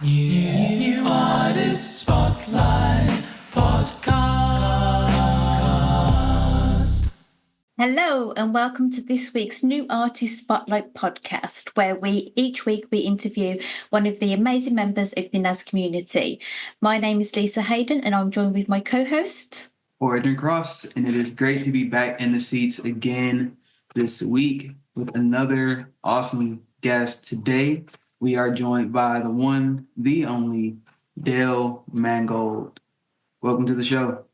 New Artist Spotlight Podcast. Hello and welcome to this week's New Artist Spotlight Podcast, where each week we interview one of the amazing members of the NAS community. My name is Lisa Haden and I'm joined with my co-host Crxss, and it is great to be back in the seats again this week with another awesome guest. Today we are joined by the one, the only, Dale Mangold. Welcome to the show.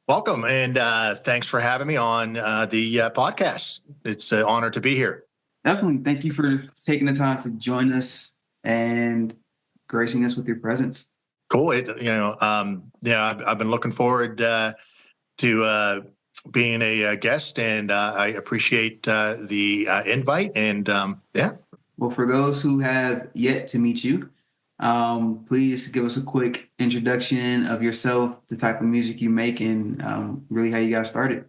Welcome, and thanks for having me on the podcast. It's an honor to be here. Definitely. Thank you for taking the time to join us and gracing us with your presence. Cool. I've been looking forward to being a guest, and I appreciate the invite. And Well, for those who have yet to meet you, please give us a quick introduction of yourself, the type of music you make, and really how you got started.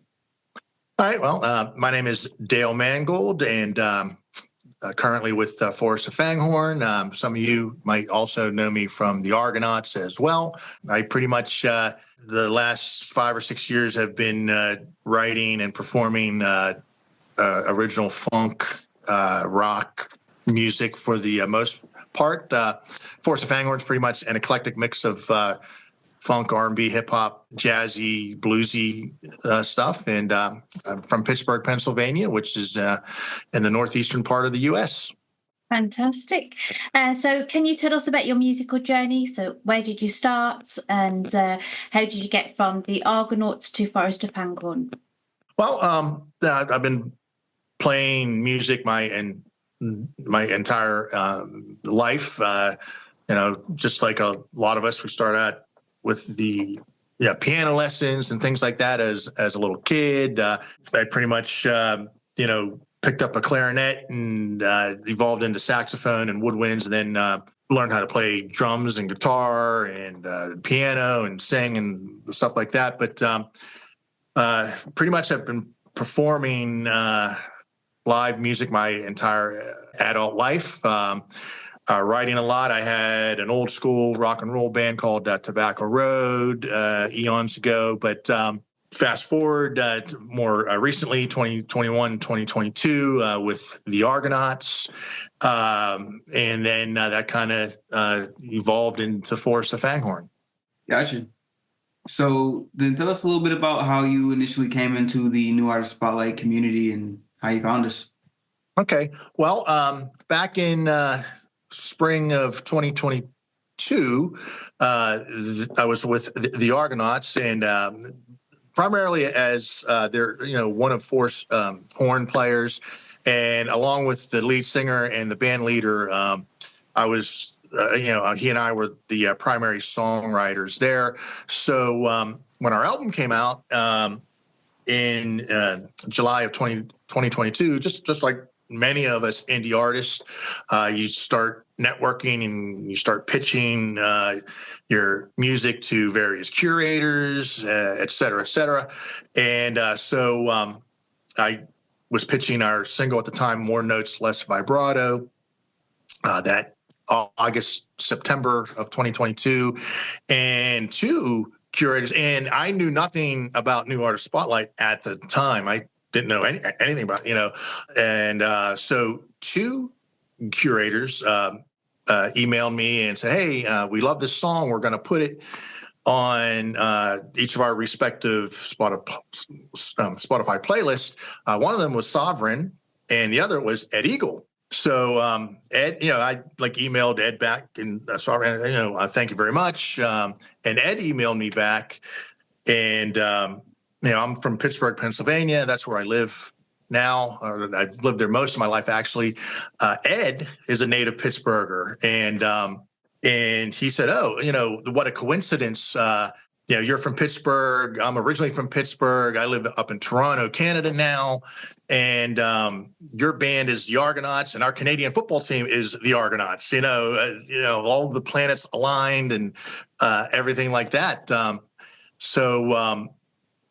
All right. Well, my name is Dale Mangold, and currently with Forrest of Fanghorn. Some of you might also know me from the Argonauts as well. I pretty much the last 5 or 6 years have been writing and performing original funk, rock music for the most part. Forrest of Fanghorn is pretty much an eclectic mix of funk, R&B, hip-hop, jazzy, bluesy stuff. And I'm from Pittsburgh, Pennsylvania, which is in the northeastern part of the U.S. Fantastic. So can you tell us about your musical journey? So where did you start and how did you get from the Argonauts to Forrest of Fanghorn? Well, I've been playing music my entire life. Just like a lot of us, we start out with the piano lessons and things like that as a little kid. I pretty much picked up a clarinet and evolved into saxophone and woodwinds, and then learned how to play drums and guitar and piano and sing and stuff like that. But pretty much I've been performing live music my entire adult life. Writing a lot. I had an old school rock and roll band called Tobacco Road eons ago, but fast forward more recently, 2021, 2022 with the Argonauts. And then that kind of evolved into Forrest of Fanghorn. Gotcha. So then tell us a little bit about how you initially came into the New Artist Spotlight community and how you found us. Okay. Well, back in spring of 2022, I was with the Argonauts, and primarily as they're one of Forrest's horn players, and along with the lead singer and the band leader, I was he and I were the primary songwriters there. So when our album came out in July of 2022, just like many of us indie artists, you start networking and you start pitching your music to various curators, et cetera, et cetera. And so I was pitching our single at the time, More Notes, Less Vibrato, that September of 2022, and two curators. And I knew nothing about New Artist Spotlight at the time. I didn't know anything about and so two curators emailed me and said, hey, we love this song. We're going to put it on each of our respective Spotify playlists. One of them was Sovereign, and the other was Ed Eagle. So Ed, I emailed Ed back and Sovereign, thank you very much. And Ed emailed me back, and I'm from Pittsburgh, Pennsylvania. That's where I live now. I've lived there most of my life, actually. Ed is a native Pittsburgher, and he said, "Oh, what a coincidence! You're from Pittsburgh. I'm originally from Pittsburgh. I live up in Toronto, Canada now, and your band is the Argonauts, and our Canadian football team is the Argonauts. All the planets aligned and everything like that." So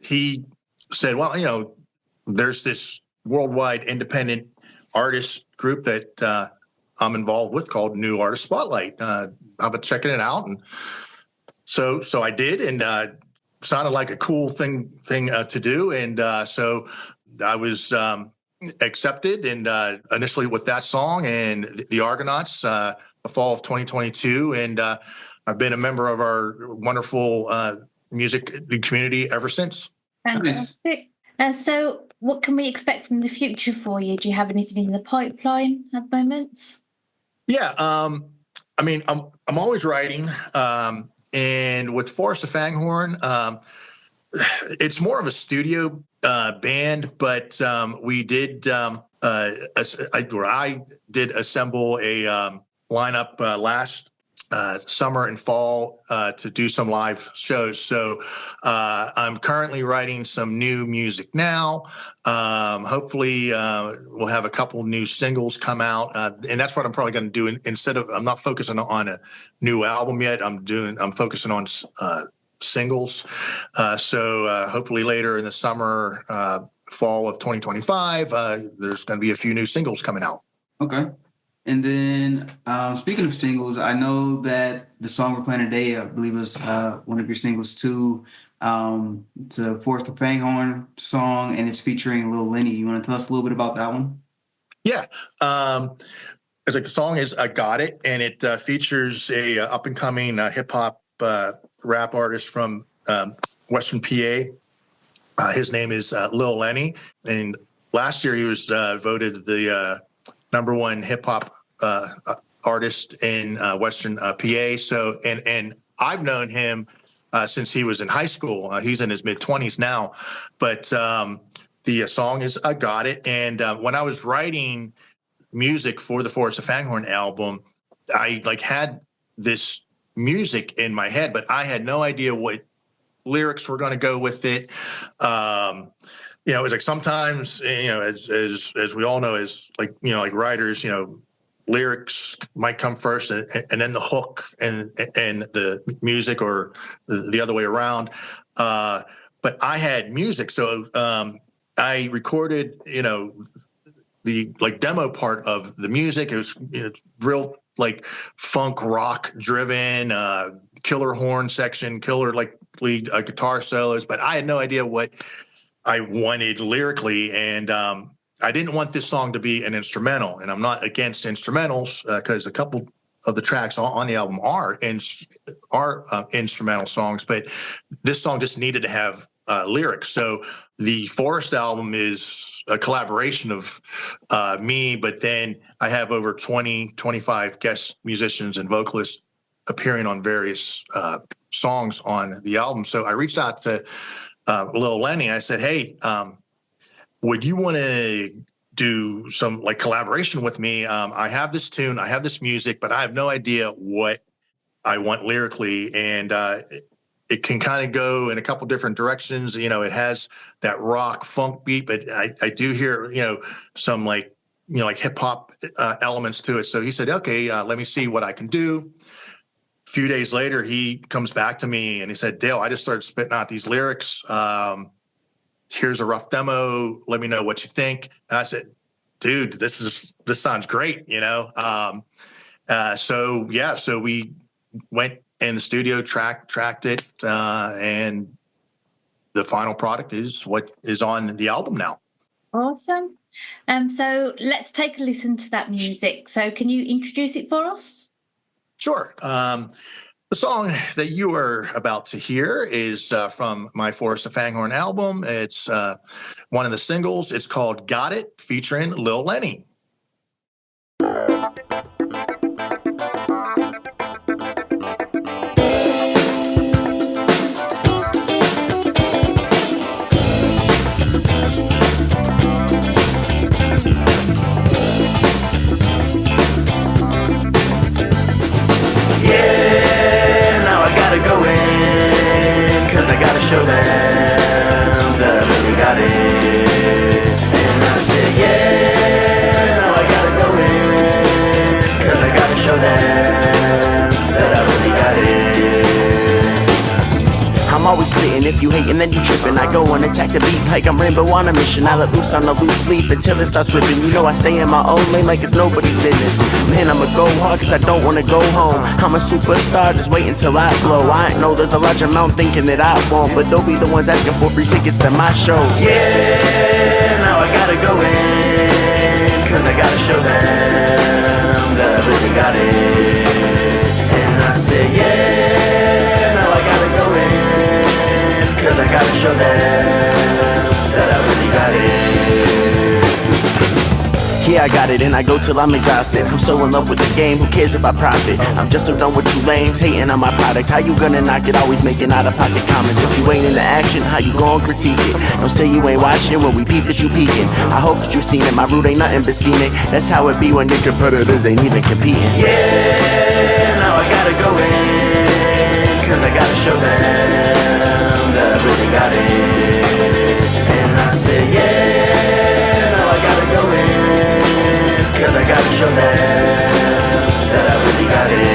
he said, well, there's this worldwide independent artist group that I'm involved with called New Artist Spotlight. I've been checking it out, and so I did, and sounded like a cool thing to do, and so I was accepted, and initially with that song and the Argonauts, the fall of 2022, and I've been a member of our wonderful music community ever since. Fantastic. So what can we expect from the future for you? Do you have anything in the pipeline at the moment? Yeah, I mean, I'm always writing, and with Forrest of Fanghorn, it's more of a studio band, but we did I did assemble a lineup last summer and fall to do some live shows. So I'm currently writing some new music now. Hopefully we'll have a couple new singles come out, and that's what I'm probably going to do. Instead of, I'm not focusing on a new album yet. I'm focusing on singles. So hopefully later in the summer, fall of 2025, there's going to be a few new singles coming out. Okay. And then speaking of singles, I know that the song we're playing today, I believe, was one of your singles too. It's a Forrest of Fanghorn song, and it's featuring Lil Lenny. You want to tell us a little bit about that one? Yeah. It's like the song is "I Got It," and it features a up and coming hip hop rap artist from Western PA. His name is Lil Lenny, and last year he was voted the number one hip hop artist in Western PA. So, and I've known him since he was in high school. He's in his mid-20s now, but the song is "I Got It." And when I was writing music for the Forrest of Fanghorn album, I had this music in my head, but I had no idea what lyrics were going to go with it. It was like sometimes, as we all know, as like writers, lyrics might come first and then the hook and the music, or the other way around. But I had music. So I recorded, the demo part of the music. It was real funk rock driven, killer horn section, killer lead guitar solos. But I had no idea what I wanted lyrically, and I didn't want this song to be an instrumental. And I'm not against instrumentals, because a couple of the tracks on the album are instrumental songs, but this song just needed to have lyrics. So the Forrest album is a collaboration of me, but then I have over 25 guest musicians and vocalists appearing on various songs on the album. So I reached out to Lil Lenny. I said, "Hey, would you want to do some collaboration with me? I have this tune, I have this music, but I have no idea what I want lyrically, and it can kind of go in a couple different directions. It has that rock funk beat, but I do hear some hip hop elements to it." So he said, "Okay, let me see what I can do." A few days later, he comes back to me and he said, "Dale, I just started spitting out these lyrics. Here's a rough demo. Let me know what you think." And I said, "Dude, this sounds great." So we went in the studio, tracked it, and the final product is what is on the album now. Awesome. So let's take a listen to that music. So can you introduce it for us? Sure. The song that you are about to hear is from my Forrest of Fanghorn album. It's one of the singles. It's called "Got It," featuring Lil Lenny. Show them that I really got it. And I said, yeah, now I gotta go in, always spitting. If you hating, then you tripping. I go and attack the beat like I'm Rambo on a mission. I let loose on a loose leaf until it starts ripping. You know I stay in my own lane like it's nobody's business. Man, I'ma go hard cause I don't wanna go home. I'm a superstar, just wait until I blow. I know there's a large amount thinking that I won't, but they'll be the ones asking for free tickets to my shows. Yeah, now I gotta go in, cause I gotta show them that I really got it. And I say yeah, now I gotta go in, cause I gotta show them that I really got it. Yeah, I got it and I go till I'm exhausted. I'm so in love with the game, who cares if I profit? I'm just so done with you lames, hating on my product. How you gonna knock it, always making out-of-pocket comments? If you ain't into action, how you gon' critique it? Don't say you ain't watching when we peep that you peeking. I hope that you seen it, my route ain't nothing but scenic. That's how it be when your competitors ain't even competing. Yeah, now I gotta go in, cause I gotta show them that I really got it. And I say yeah, now I gotta go in, cause I gotta show them that I really got it.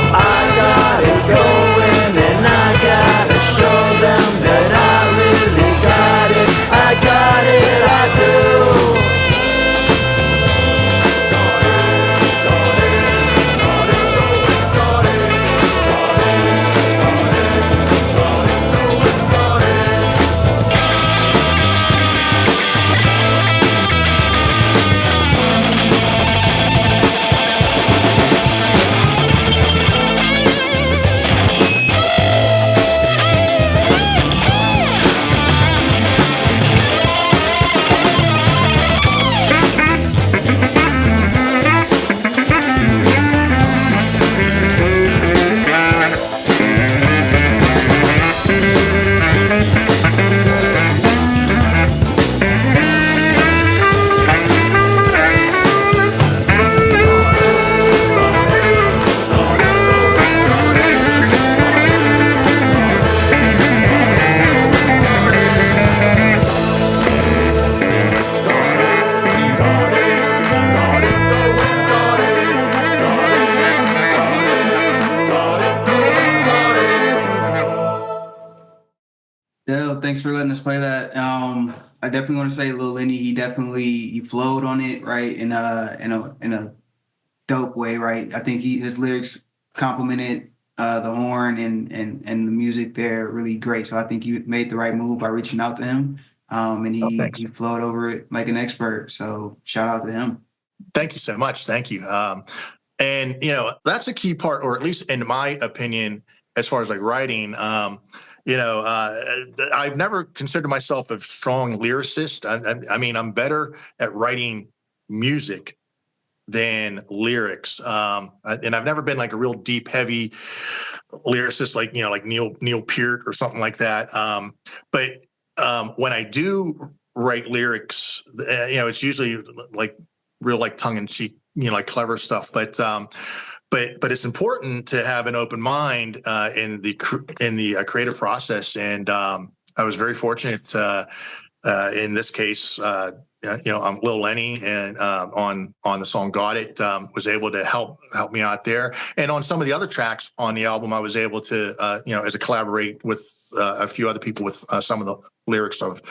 I got it going and I gotta show them that I really got it. I got it, I do. Dale, thanks for letting us play that. I definitely want to say Lil Lenny, he flowed on it, right, in a dope way, right? I think his lyrics complemented the horn and the music there really great. So I think you made the right move by reaching out to him. And he flowed over it like an expert. So shout out to him. Thank you so much. Thank you. And that's a key part, or at least in my opinion, as far as like writing. I've never considered myself a strong lyricist. I mean, I'm better at writing music than lyrics. And I've never been like a real deep, heavy lyricist, like Neil Peart or something like that. But when I do write lyrics, it's usually like real, like tongue in cheek, like clever stuff. But it's important to have an open mind in the creative process. And I was very fortunate in this case. I'm Lil Lenny, and on the song "Got It" was able to help me out there. And on some of the other tracks on the album, I was able to as a collaborate with a few other people with some of the lyrics of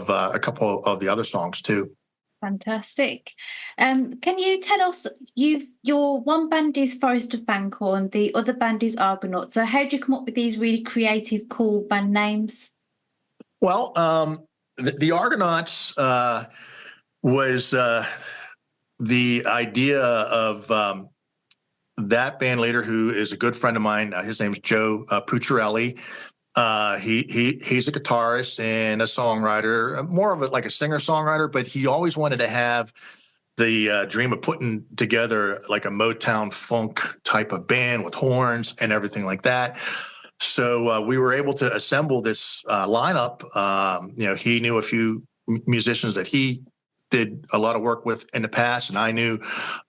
a couple of the other songs too. Fantastic. Can you tell us, your one band is Forrest of Fanghorn, the other band is Argonauts. So how do you come up with these really creative, cool band names? Well, the Argonauts was the idea of that band leader, who is a good friend of mine. His name's Joe Pucciarelli. He's a guitarist and a songwriter, more of like a singer-songwriter, but he always wanted to have the dream of putting together like a Motown funk type of band with horns and everything like that. So we were able to assemble this lineup. He knew a few musicians that he did a lot of work with in the past, and I knew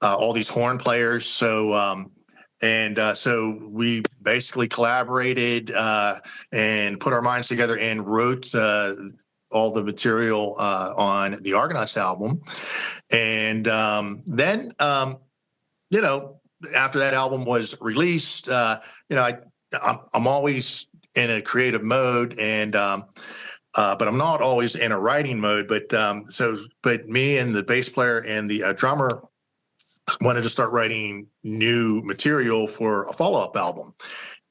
all these horn players. So And so we basically collaborated and put our minds together and wrote all the material on the Argonauts album. And then, after that album was released, I'm always in a creative mode, and but I'm not always in a writing mode. But me and the bass player and the drummer wanted to start writing new material for a follow-up album.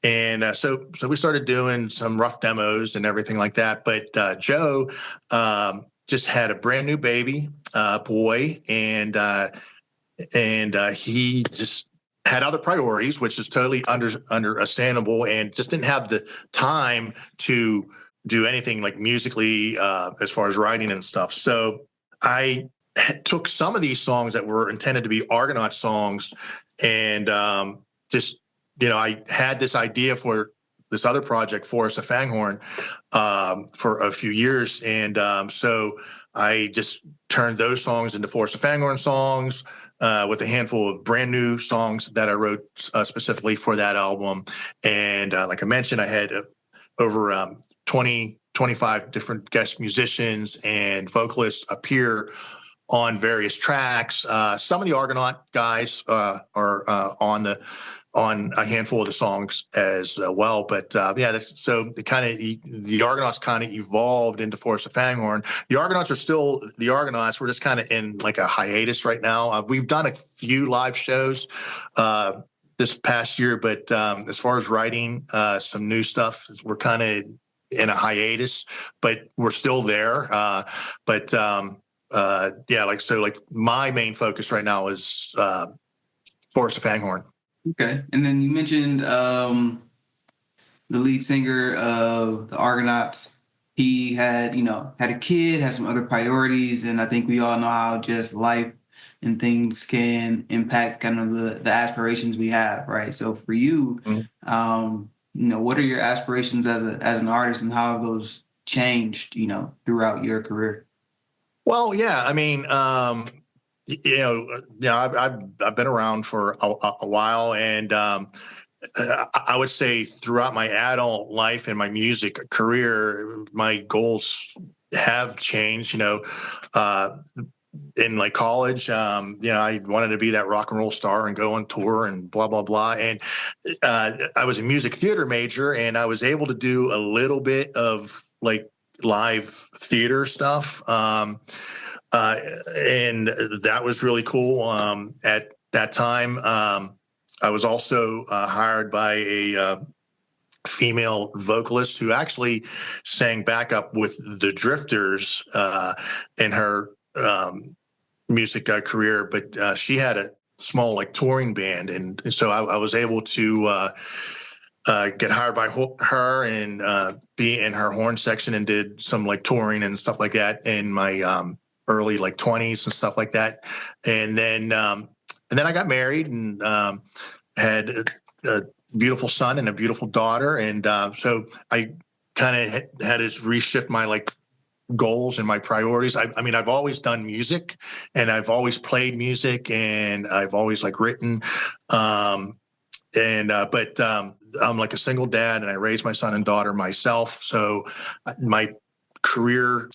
And so we started doing some rough demos and everything like that. But Joe just had a brand new baby boy, and he just had other priorities, which is totally understandable, and just didn't have the time to do anything like musically as far as writing and stuff. So I took some of these songs that were intended to be Argonaut songs, and I had this idea for this other project, Forrest of Fanghorn, for a few years. And so I just turned those songs into Forrest of Fanghorn songs with a handful of brand new songs that I wrote specifically for that album. And like I mentioned, I had over 25 different guest musicians and vocalists appear on various tracks. Some of the Argonaut guys are on a handful of the songs as well. But the Argonauts kind of evolved into Forrest of Fanghorn. The Argonauts are still the Argonauts. We're just kind of in like a hiatus right now. We've done a few live shows this past year, but as far as writing some new stuff, we're kind of in a hiatus, but we're still there. Like my main focus right now is Forrest of Fanghorn. Okay. And then you mentioned the lead singer of the Argonauts. He had a kid, had some other priorities, and I think we all know how just life and things can impact kind of the aspirations we have, right? So for you, what are your aspirations as an artist, and how have those changed, throughout your career? Well, yeah, I mean, I've been around for a while, and I would say throughout my adult life and my music career, my goals have changed. In like college, I wanted to be that rock and roll star and go on tour and blah, blah, blah. And I was a music theater major, and I was able to do a little bit of like live theater stuff. And that was really cool. At that time, I was also hired by a female vocalist who actually sang backup with the Drifters in her music career, but she had a small like touring band, and so I was able to get hired by her and be in her horn section, and did some like touring and stuff like that in my early like 20s and stuff like that. And then I got married and had a beautiful son and a beautiful daughter, and so I kind of had to reshift my like goals and my priorities. I mean, I've always done music, and I've always played music, and I've always like written. But I'm like a single dad, and I raised my son and daughter myself. So my career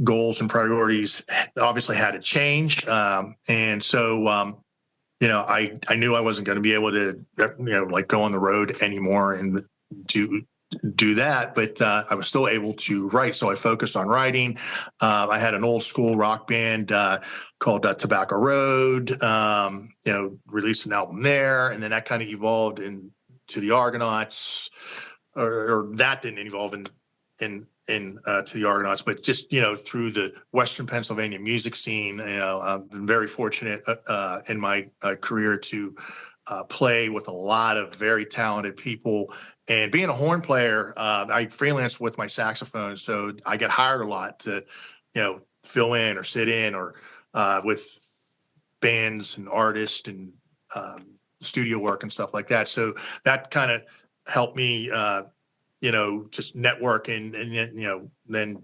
goals and priorities obviously had to change. And so, I knew I wasn't going to be able to, like go on the road anymore and do that, but I was still able to write. So I focused on writing. I had an old school rock band called Tobacco Road, released an album there, and then that kind of evolved into the Argonauts, or that didn't evolve to the Argonauts, but just, through the Western Pennsylvania music scene, I've been very fortunate in my career to play with a lot of very talented people. And being a horn player, I freelance with my saxophone, so I get hired a lot to, fill in or sit in or with bands and artists and studio work and stuff like that. So that kind of helped me, just network, and then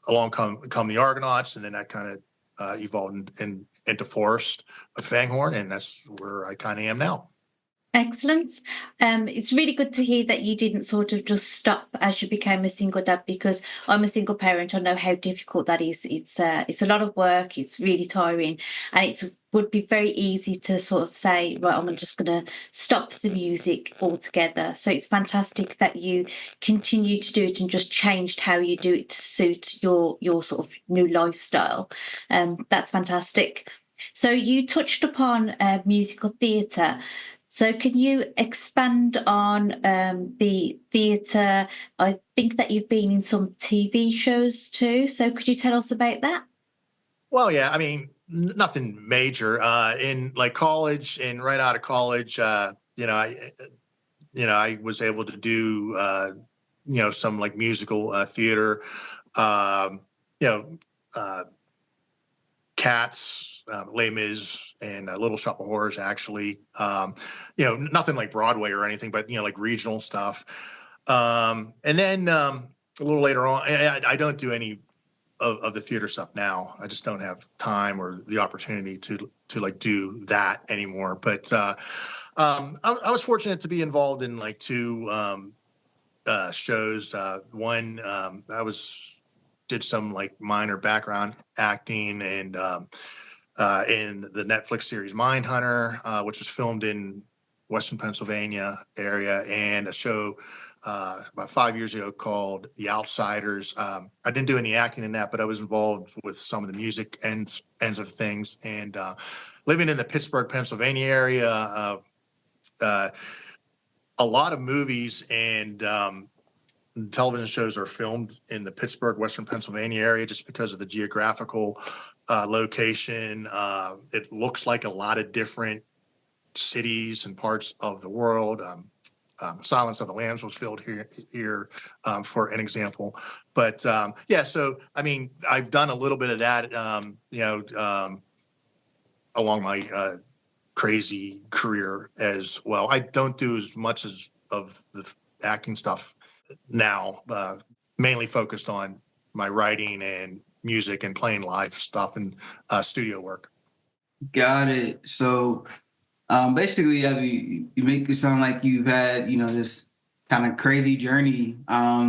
along come the Argonauts, and then that kind evolved into Forrest of Fanghorn, and that's where I kind of am now. Excellent. It's really good to hear that you didn't sort of just stop as you became a single dad, because I'm a single parent. I know how difficult that is. It's a lot of work. It's really tiring, and it would be very easy to sort of say, right, I'm just going to stop the music altogether. So it's fantastic that you continue to do it and just changed how you do it to suit your sort of new lifestyle. That's fantastic. So you touched upon musical theatre. So can you expand on the theatre? I think that you've been in some TV shows too. So could you tell us about that? Well, yeah, I mean, nothing major. In like college and right out of college, I was able to do, some like musical theater, Cats, Les Mis, and Little Shop of Horrors, actually. Nothing like Broadway or anything, but, like regional stuff. And then a little later on, I don't do any of the theater stuff now. I just don't have time or the opportunity to like do that anymore. But I was fortunate to be involved in like two shows. One, did some like minor background acting and in the Netflix series Mindhunter, which was filmed in Western Pennsylvania area, and a show about 5 years ago called The Outsiders. I didn't do any acting in that, but I was involved with some of the music ends of things. And living in the Pittsburgh, Pennsylvania area, a lot of movies and television shows are filmed in the Pittsburgh, Western Pennsylvania area just because of the geographical location. It looks like a lot of different cities and parts of the world. Silence of the Lambs was filmed here for an example. But so I mean, I've done a little bit of that, along my crazy career as well. I don't do as much of the acting stuff now, mainly focused on my writing and music and playing live stuff and studio work. Got it. So basically, I mean, you make it sound like you've had, this kind of crazy journey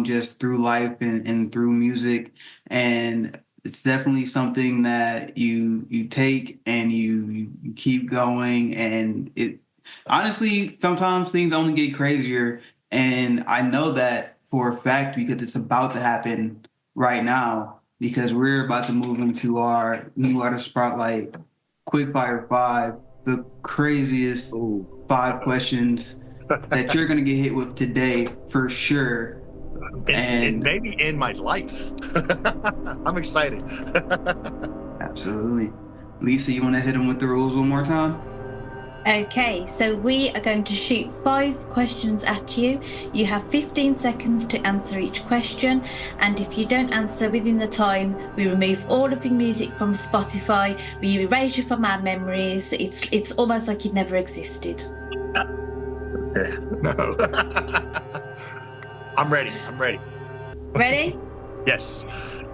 just through life and through music. And it's definitely something that you take and you keep going. And it honestly, sometimes things only get crazier. And I know that for a fact because it's about to happen right now, because we're about to move into our new artist spotlight, Quickfire Five, the craziest 5 questions that you're going to get hit with today for sure. And maybe in my life. I'm excited. Absolutely. Lisa, you want to hit them with the rules one more time? Okay, so we are going to shoot 5 questions at you. You have 15 seconds to answer each question, and if you don't answer within the time, we remove all of your music from Spotify. We erase you from our memories. It's almost like you'd never existed. No. I'm ready. Ready? Yes.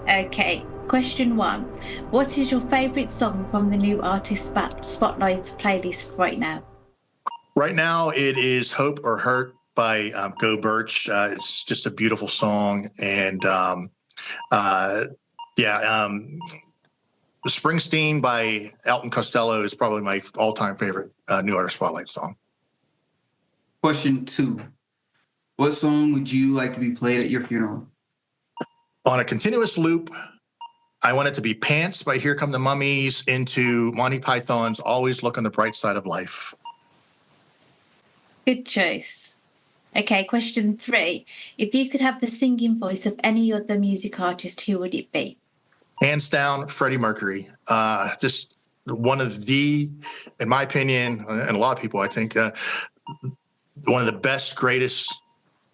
Okay. Question 1. What is your favourite song from the new Artist Spotlight playlist right now? Right now, it is Hope or Hurt by Go Birch. It's just a beautiful song. And Springsteen by Elton Costello is probably my all-time favorite new Artist Spotlight song. Question 2. What song would you like to be played at your funeral? On a continuous loop, I want it to be Pants by Here Come the Mummies into Monty Python's Always Look on the Bright Side of Life. Good choice. Okay, question 3. If you could have the singing voice of any other music artist, who would it be? Hands down, Freddie Mercury. Just one of the, in my opinion, and a lot of people, I think, one of the best, greatest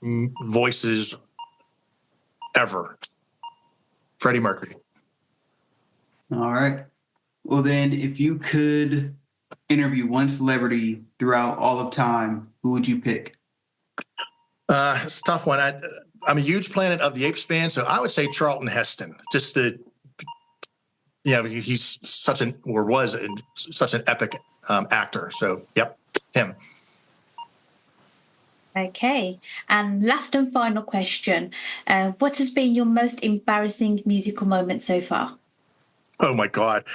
voices ever. Freddie Mercury. All right. Well, then, if you could interview one celebrity throughout all of time, who would you pick? It's a tough one. I'm a huge Planet of the Apes fan, so I would say Charlton Heston. Just the he's such an epic actor. So, yep, him. Okay. And last and final question. What has been your most embarrassing musical moment so far? Oh, my God.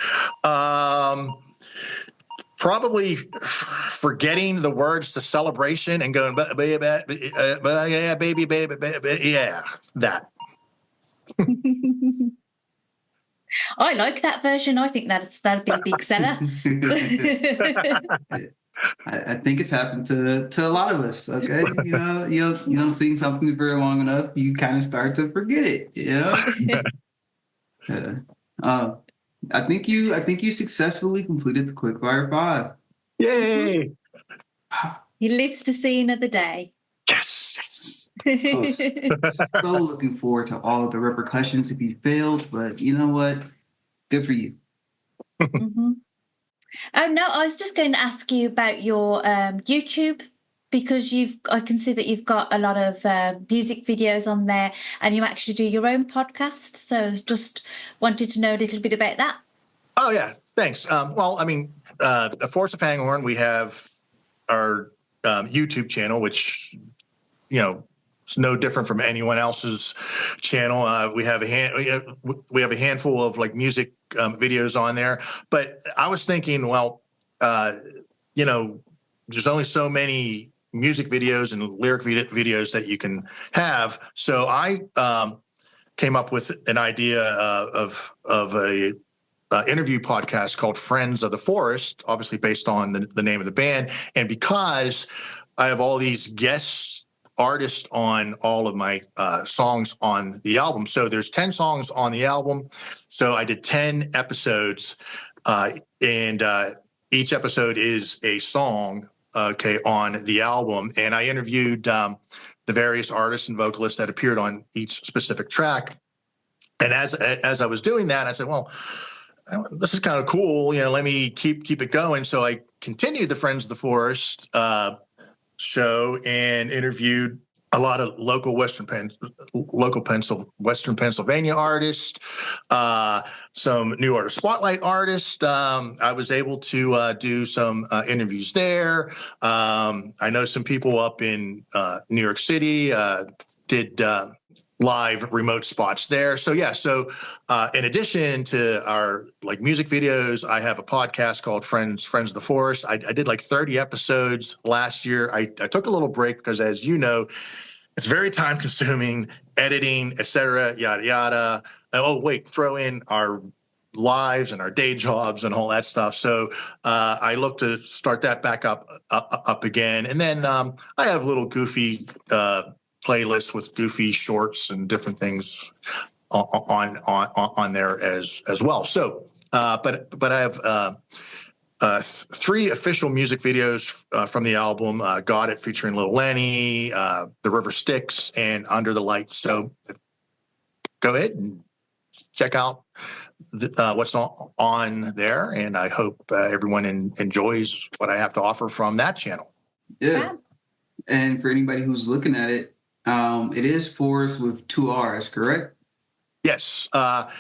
Probably forgetting the words to Celebration and going, yeah, baby, yeah, that. I like that version. I think that'd be a big seller. I think it's happened to a lot of us. Okay, you don't sing something for long enough, you kind of start to forget it. I think you successfully completed the Quickfire Five. Yay! He lives to see another day. Yes. Oh, so looking forward to all of the repercussions if you failed, but you know what? Good for you. Mm-hmm. Oh no, I was just going to ask you about your YouTube, because I can see that you've got a lot of music videos on there, and you actually do your own podcast. So just wanted to know a little bit about that. Oh yeah, thanks. Well, I mean, Forrest of Fanghorn, we have our YouTube channel, which it's no different from anyone else's channel. We have a handful of like music videos on there. But I was thinking, well, there's only so many music videos and lyric videos that you can have. So I came up with an idea of a interview podcast called Friends of the Forest, obviously based on the name of the band. And because I have all these guest artists on all of my songs on the album, so there's 10 songs on the album. So I did 10 episodes, and each episode is a song, on the album. And I interviewed the various artists and vocalists that appeared on each specific track. And as I was doing that, I said, well, this is kind of cool. Let me keep it going. So I continued the Friends of the Forest show and interviewed a lot of local Western Pennsylvania artists, some new artist spotlight artists. I was able to do some interviews there. I know some people up in New York City did live remote spots there. So yeah, in addition to our like music videos, I have a podcast called Friends of the Forest. I did like 30 episodes last year. I took a little break because, as you know, it's very time consuming, editing, etc., yada yada. Oh wait, throw in our lives and our day jobs and all that stuff. So I look to start that back up again. And then I have little goofy playlist with goofy shorts and different things on there as well. So, but I have 3 official music videos from the album: "Got It" featuring Lil Lenny, "The River Styx," and "Under the Lights." So, go ahead and check out what's on there, and I hope everyone enjoys what I have to offer from that channel. Yeah, and for anybody who's looking at it, it is Forrest with 2 R's, correct? Yes. The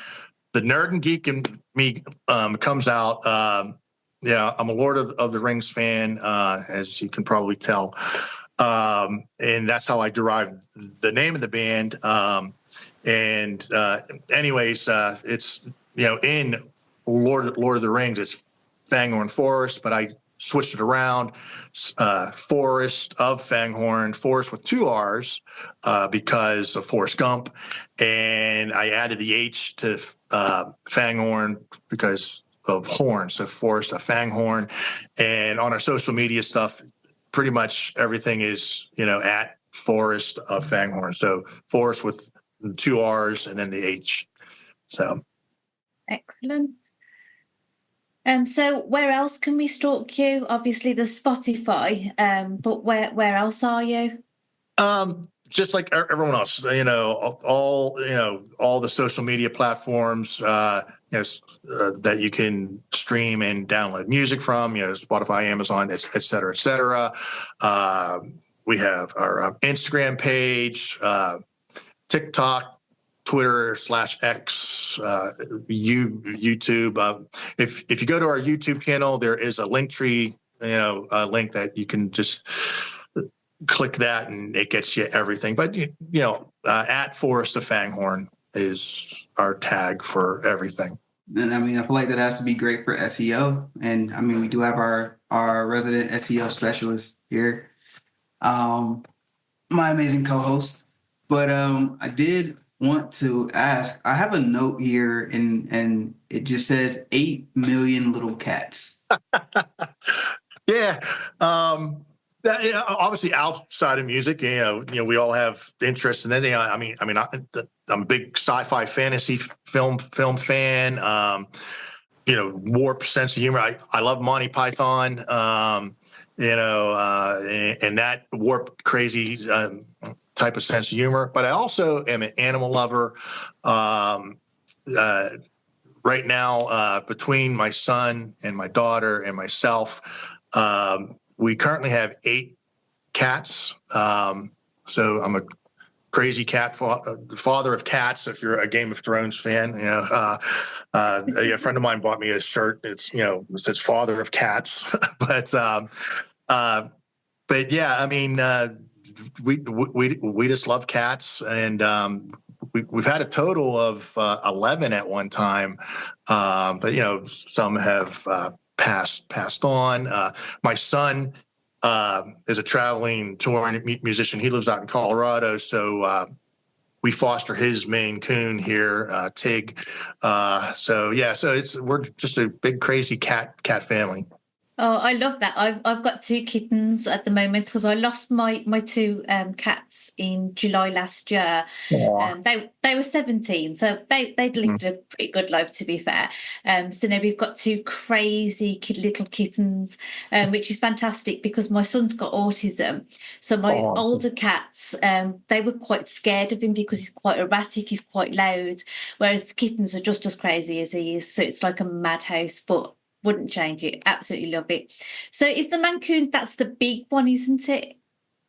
nerd and geek in me comes out. I'm a Lord of the Rings fan, as you can probably tell. And that's how I derived the name of the band. Anyways, it's, in Lord of the Rings, it's Fanghorn Forest, but I switched it around, Forrest of Fanghorn, Forrest with 2 R's, because of Forrest Gump. And I added the H to Fanghorn because of horn, so Forrest of Fanghorn. And on our social media stuff, pretty much everything is, at Forrest of Fanghorn. So Forrest with 2 R's and then the H. So excellent. So where else can we stalk you? Obviously there's Spotify, but where else are you? Just like everyone else, all the social media platforms, that you can stream and download music from, Spotify, Amazon, et cetera, et cetera. We have our Instagram page, TikTok, Twitter/X, YouTube. If you go to our YouTube channel, there is a link tree, link that you can just click that and it gets you everything. But at Forrest of Fanghorn is our tag for everything. And I mean, I feel like that has to be great for SEO. And I mean, we do have our resident SEO specialist here, my amazing co-host. But I did want to ask, I have a note here and it just says 8 million little cats. Yeah. Obviously outside of music, we all have interests in that. I'm a big sci-fi fantasy film fan. Warped sense of humor. I love Monty Python. And that warped, crazy type of sense of humor. But I also am an animal lover. Right now, between my son and my daughter and myself, we currently have 8 cats. So I'm a crazy cat father of cats. If you're a Game of Thrones fan, a friend of mine bought me a shirt. It says father of cats. But yeah, I mean, we just love cats, and we've had a total of 11 at one time. But some have passed on. My son is a traveling touring musician. He lives out in Colorado, so we foster his Maine Coon here, Tig. So we're just a big crazy cat family. Oh, I love that. I've got 2 kittens at the moment because I lost my 2 cats in July last year. They were 17, so they'd lived a pretty good life, to be fair. So now we've got 2 crazy little kittens, which is fantastic because my son's got autism. So my older cats, they were quite scared of him because he's quite erratic, he's quite loud, whereas the kittens are just as crazy as he is. So it's like a madhouse, but wouldn't change it. Absolutely love it. So is the Mancoon, that's the big one, isn't it?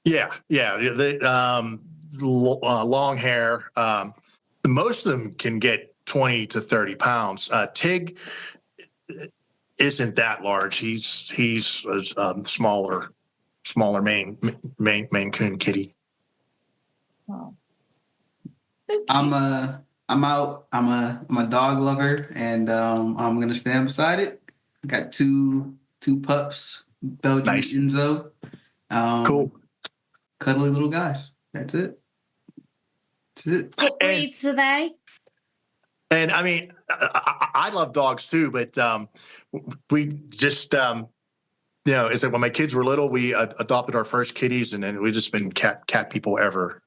Yeah. The long hair. Most of them can get 20 to 30 pounds. Tig isn't that large. He's a smaller Maine Coon kitty. Oh. I'm a dog lover, and I'm gonna stand beside it. I got two pups, Belgian Nice. and Enzo. Cool. Cuddly little guys. That's it. What breeds are they? And I mean, I love dogs too, but we just, it's like when my kids were little, we adopted our first kitties, and then we've just been cat people ever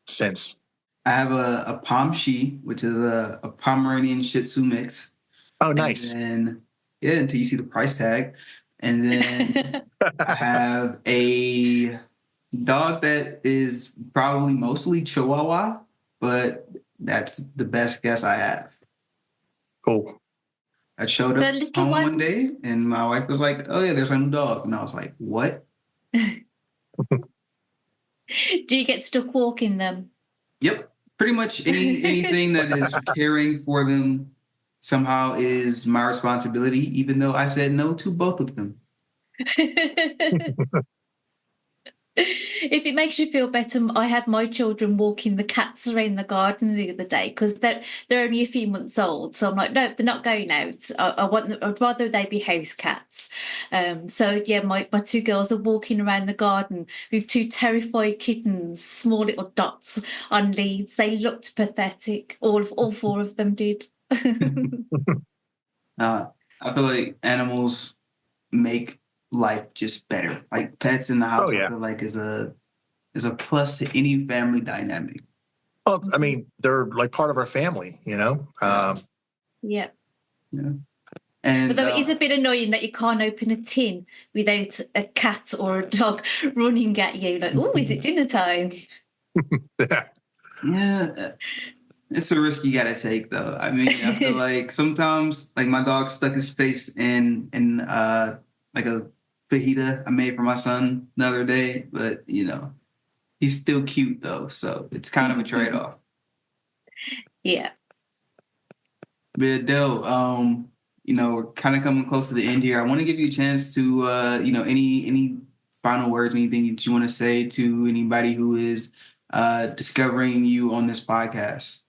since. I have a Pomshi, which is a Pomeranian Shih Tzu mix. Oh, nice. And then, until you see the price tag. And then I have a dog that is probably mostly Chihuahua, but that's the best guess I have. Cool. I showed up home one day, and my wife was like, "Oh yeah, there's a new dog," and I was like, "What?" Do you get stuck walking them? Yep, pretty much anything that is caring for them somehow is my responsibility, even though I said no to both of them. If it makes you feel better, I had my children walking the cats around the garden the other day because they're only a few months old. So I'm like, no, they're not going out. I'd rather they be house cats. So yeah, my 2 girls are walking around the garden with 2 terrified kittens, small little dots on leads. They looked pathetic. All 4 of them did. I feel like animals make life just better. Like pets in the house, I feel like is a plus to any family dynamic. Well, I mean, they're like part of our family, Yeah. Yeah. And but though it is a bit annoying that you can't open a tin without a cat or a dog running at you. Like, oh, is it dinner time? Yeah. It's a risk you gotta take, though. I mean, I feel like sometimes, like my dog stuck his face in like a fajita I made for my son the other day, but he's still cute though, so it's kind of a trade-off. Yeah. But Dale, we're kind of coming close to the end here. I want to give you a chance to, any final words, anything that you want to say to anybody who is discovering you on this podcast.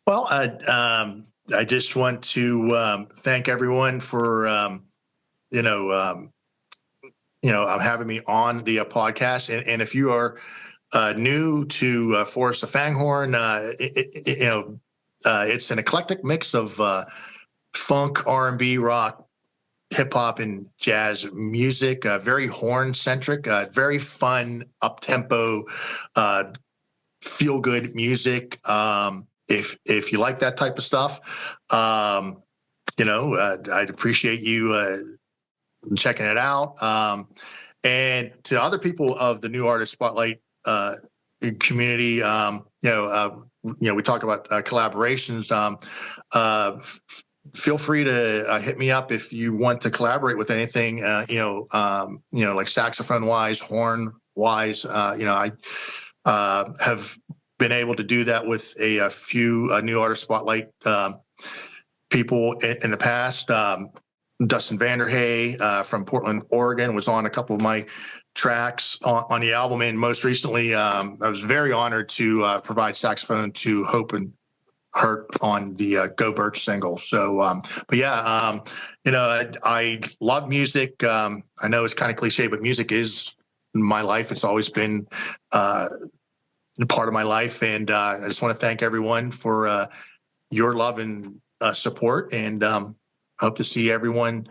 Well, I just want to thank everyone for, having me on the podcast. And if you are new to Forrest of Fanghorn, it's an eclectic mix of funk, R&B, rock, hip hop, and jazz music. Very horn centric, very fun, up tempo, feel good music. If you like that type of stuff, I'd appreciate you checking it out. And to other people of the New Artist Spotlight community, we talk about collaborations. Feel free to hit me up if you want to collaborate with anything. Like saxophone wise, horn wise. I have been able to do that with a few New Artist Spotlight people in the past. Dustin Vanderhey from Portland, Oregon, was on a couple of my tracks on the album, and most recently, I was very honored to provide saxophone to Hope and Hurt on the Go Birch single. So, I love music. I know it's kind of cliche, but music is my life. It's always been part of my life, and I just want to thank everyone for your love and support, and hope to see everyone,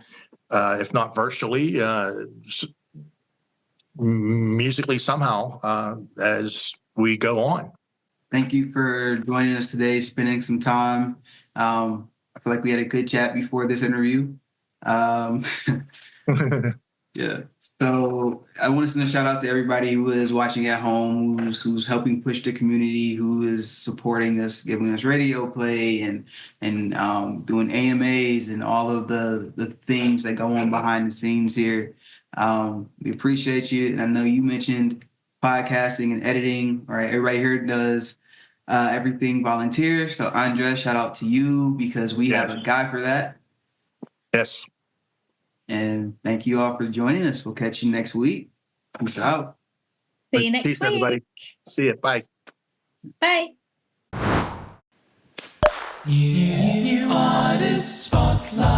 if not virtually, musically somehow, as we go on. Thank you for joining us today, spending some time. I feel like we had a good chat before this interview. Yeah. So I want to send a shout out to everybody who is watching at home, who's helping push the community, who is supporting us, giving us radio play and doing AMAs and all of the things that go on behind the scenes here. We appreciate you. And I know you mentioned podcasting and editing, right? Everybody here does everything volunteer. So Andres, shout out to you because we have a guy for that. Yes. And thank you all for joining us. We'll catch you next week. Peace out. See you next Peace, week. everybody. See you. Bye. Bye. New Artist Spotlight.